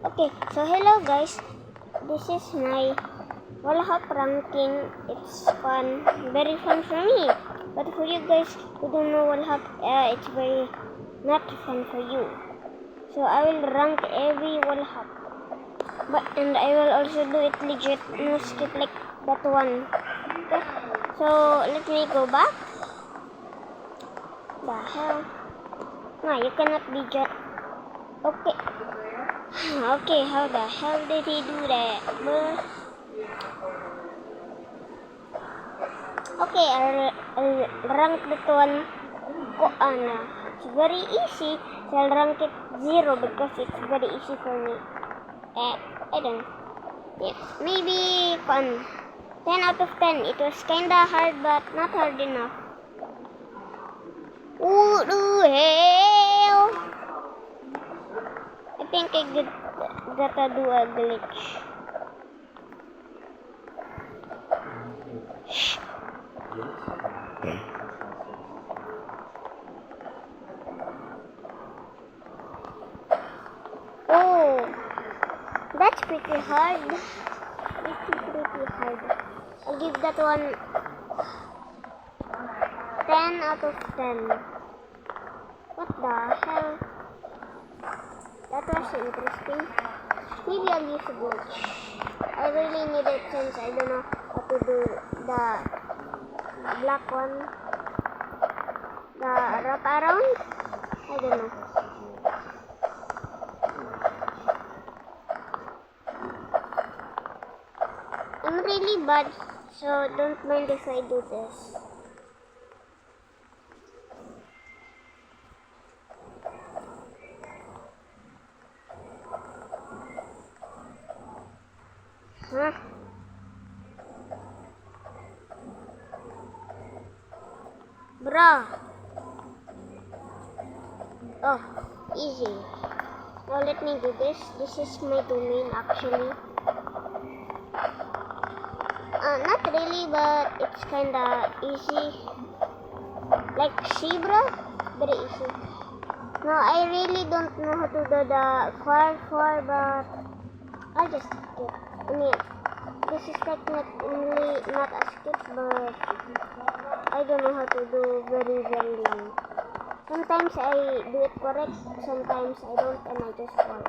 Okay, so hello guys. This is my wall hop ranking. It's fun, very fun for me. But for you guys who don't know wall hop, it's very not fun for you. So I will rank every wall hop. And I will also do it legit, no skip like that one. Okay, so let me go back. The hell? No, you cannot be jet. Okay. Okay, how the hell did he do that? Okay, I'll rank that one. It's very easy. So I'll rank it 0 because it's very easy for me. I don't. Yeah, maybe 10 out of 10. It was kinda hard, but not hard enough. What the hell? I think I gotta do a glitch. Oh, that's pretty hard. Pretty hard. I'll give that one 10 out of 10. What the hell? That was interesting. Maybe I'll use a glitch. I really need it since I don't know how to do the black one. The wrap around? I don't know. I'm really bad, so don't mind if I do this. Huh? Bruh. Oh, easy. Now let me do this. This is my domain actually. Not really, but it's kinda easy. Like, see, bro? Very easy. No, I really don't know how to do the far, but I'll just skip. I mean, this is technically not a skip, but I don't know how to do very long. Sometimes I do it correct, sometimes I don't, and I just fall.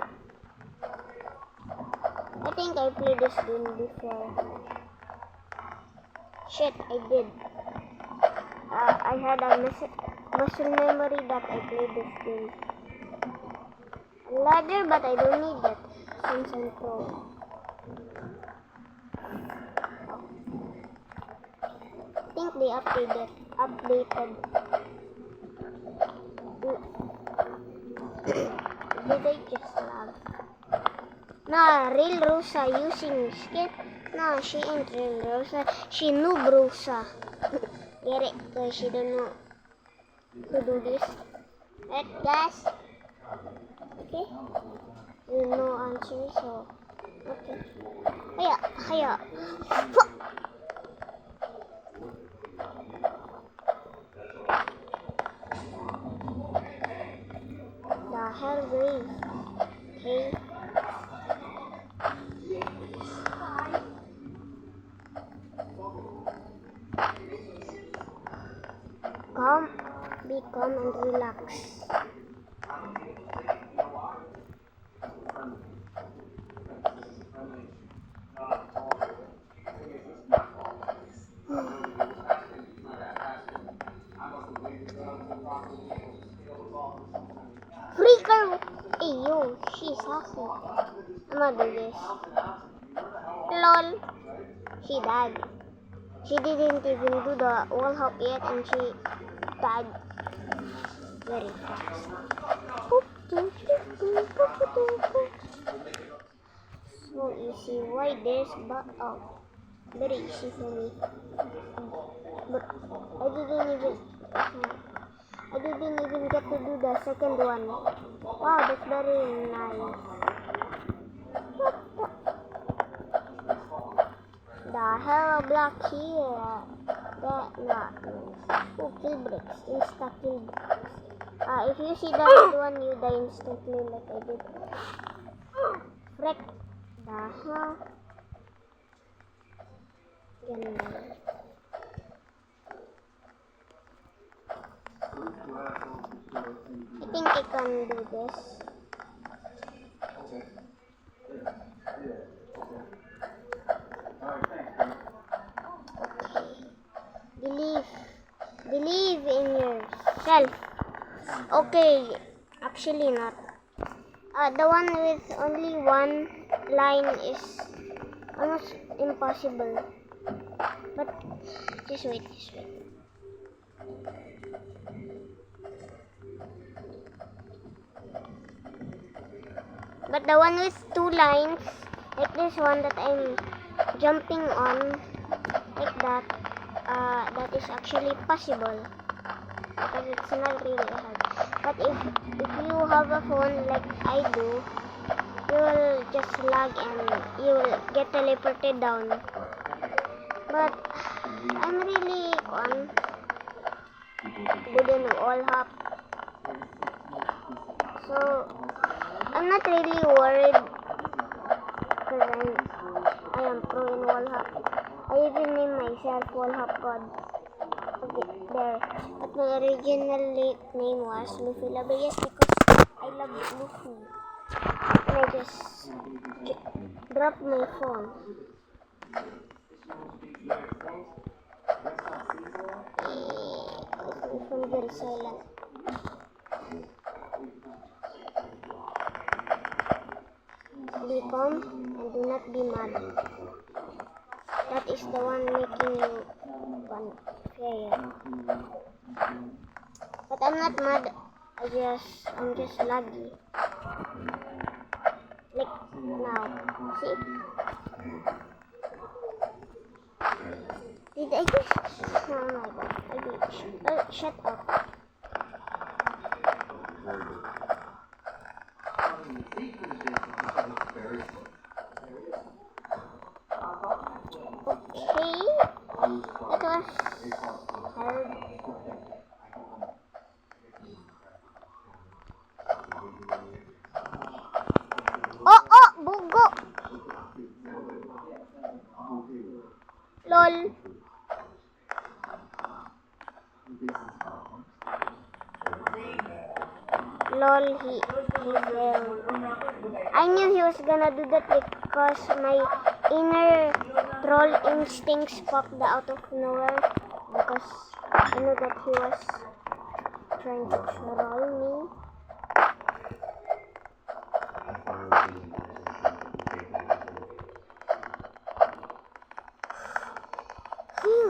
I think I played this game before. Shit, I did. I had a muscle memory that I played this game. A ladder, but I don't need that since I'm pro. I think they updated. Did I just lag? Nah, real Rosa using skip. Nah, she ain't real Rosa. She noob Rosa. Get it? Because she don't know to do this. Right, guys? Okay? No answer, so okay. Hiya. The hell wave. Okay. Be calm and relax. Freaker! Hey yo, she's sassy. I'ma do this. LOL. She died. She didn't even do the wall hop yet and she died very fast. So easy. Why this? But oh, very easy for me. But I didn't even get to do the second one. Wow, that's very nice. The hell block here. That not nice. Oh, kill bricks. Insta kill bricks. If you see the red one, you die instantly like I did. Frick the hell? Ganun. I think I can do this. Okay. Believe in yourself. Okay, actually not. The one with only one line is almost impossible. But just wait. But the one with two lines, like this one that I'm jumping on, like that, that is actually possible. Because it's not really hard. But if you have a phone like I do, you will just lag and you will get teleported down. But I'm really good in wall hop, so I'm not really worried because I am pro in wall hop. I even name myself wall hop god. Okay, there. But my original name was Luffy Labias because I love Luffy. And I just dropped my phone. My phone very silent. Be calm and do not be mad. That is the one making you fair. But I'm not mad. I'm just laggy. Like now. See? Did I just? Oh my god. I glitched. Oh, shut up. Okay. That was hard. Oh, bugo. Lol. Lol, he failed. I knew he was gonna do that because my inner troll instincts popped out of nowhere. Because I knew that he was trying to troll me. Phew.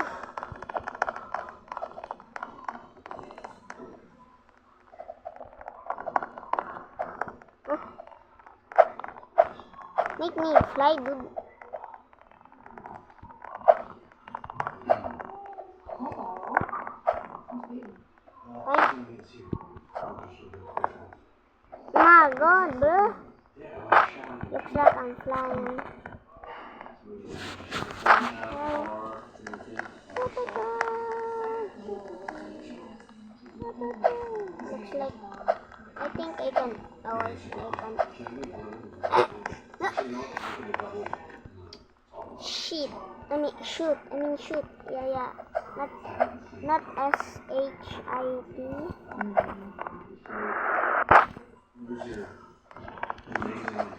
Make me fly, dude. My god, bro. Looks like I'm flying. Looks like I think I can. Oh, I can. Shit. Shoot. Shoot. Yeah. Not SHIT.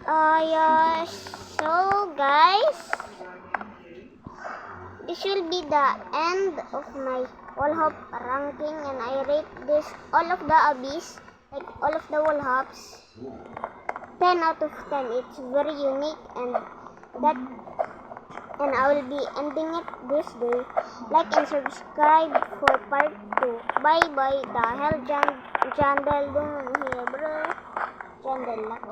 Yeah. So, guys, this will be the end of my wall hop ranking, and I rate this all of the abyss, like all of the wall hops, 10 out of 10. It's very unique, and I will be ending it this day. Like and subscribe for part 2. Bye. The hell Jandel dun here, bro. Jandel lang.